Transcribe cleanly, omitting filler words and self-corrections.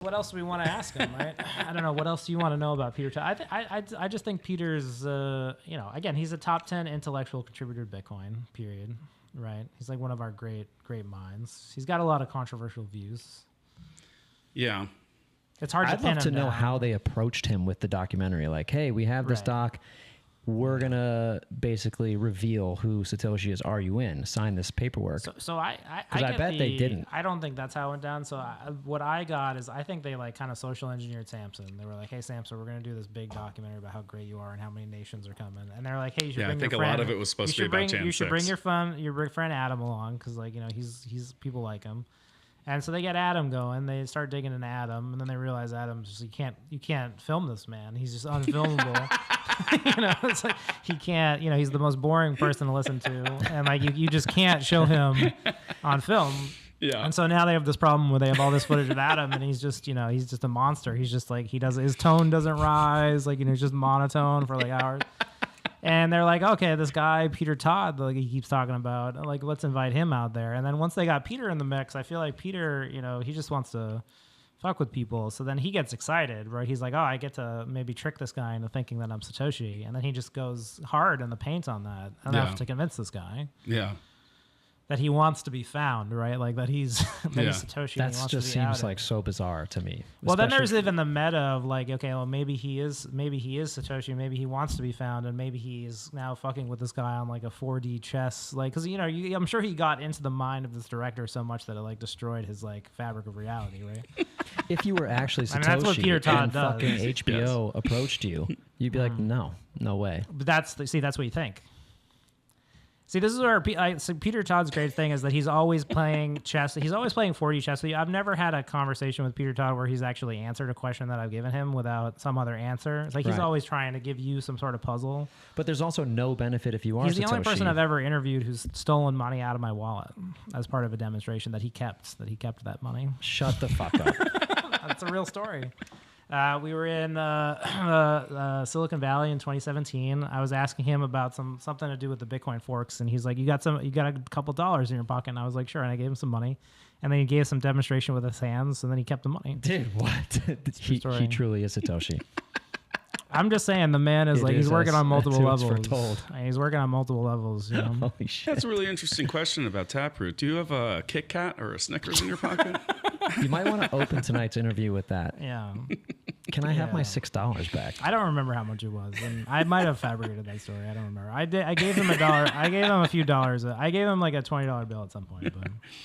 What else do we want to ask him, right? I don't know. What else do you want to know about Peter Todd? I just think Peter's, again, he's a top 10 intellectual contributor to Bitcoin, period, right? He's like one of our great minds. He's got a lot of controversial views. Yeah. It's hard to I'd pin love to him know down. how they approached him with the documentary. Like, hey, we have this doc. We're going to basically reveal who Satoshi is. Are you in? Sign this paperwork. So I bet they didn't. I don't think that's how it went down. So what I got is I think they like kind of social engineered Samson. They were like, hey, Samson, we're going to do this big documentary about how great you are and how many nations are coming. And they're like, hey, you should bring your friend. I think a lot of it was supposed to be about Jan You should bring 6. your friend Adam along because like, he's people like him. And so they get Adam going. They start digging into Adam, and then they realize Adam's just you can't film this man. He's just unfilmable. It's like he can't. He's the most boring person to listen to, and like you just can't show him on film. Yeah. And so now they have this problem where they have all this footage of Adam, and he's just he's just a monster. He's just like his tone doesn't rise. Like he's just monotone for like hours. And they're like, okay, this guy, Peter Todd, like he keeps talking about, like, let's invite him out there. And then once they got Peter in the mix, I feel like Peter, he just wants to fuck with people. So then he gets excited, right? He's like, oh, I get to maybe trick this guy into thinking that I'm Satoshi. And then he just goes hard in the paint on that enough to convince this guy. Yeah. That he wants to be found, right? Like that he's he's Satoshi. That and he wants just to be seems outed. like so bizarre to me. Well, then there's even the meta of like, okay, well, maybe he is Satoshi. Maybe he wants to be found, and maybe he is now fucking with this guy on like a 4D chess, like because I'm sure he got into the mind of this director so much that it like destroyed his like fabric of reality, right? If you were actually Satoshi that's what Peter Todd and does. fucking HBO approached you, you'd be like, no way. But that's what you think. See, this is where Peter Todd's great thing is that he's always playing chess. He's always playing 4D chess. I've never had a conversation with Peter Todd where he's actually answered a question that I've given him without some other answer. It's like he's always trying to give you some sort of puzzle. But there's also no benefit if you are He's the Satoshi. only person I've ever interviewed who's stolen money out of my wallet as part of a demonstration that he kept that money. Shut the fuck up. That's a real story. We were in Silicon Valley in 2017. I was asking him about something to do with the Bitcoin forks, and he's like, "You got a couple dollars in your pocket?" And I was like, "Sure." And I gave him some money, and then he gave some demonstration with his hands, and then he kept the money. Dude, what? He truly is Satoshi. I'm just saying, the man is like he's working on multiple levels. Foretold. He's working on multiple levels. Holy shit! That's a really interesting question about Taproot. Do you have a Kit Kat or a Snickers in your pocket? You might want to open tonight's interview with that. Yeah. Can I have my $6 back? I don't remember how much it was, and I might have fabricated that story. I don't remember. I gave him $1. I gave him a few dollars. I gave him like a $20 bill at some point. But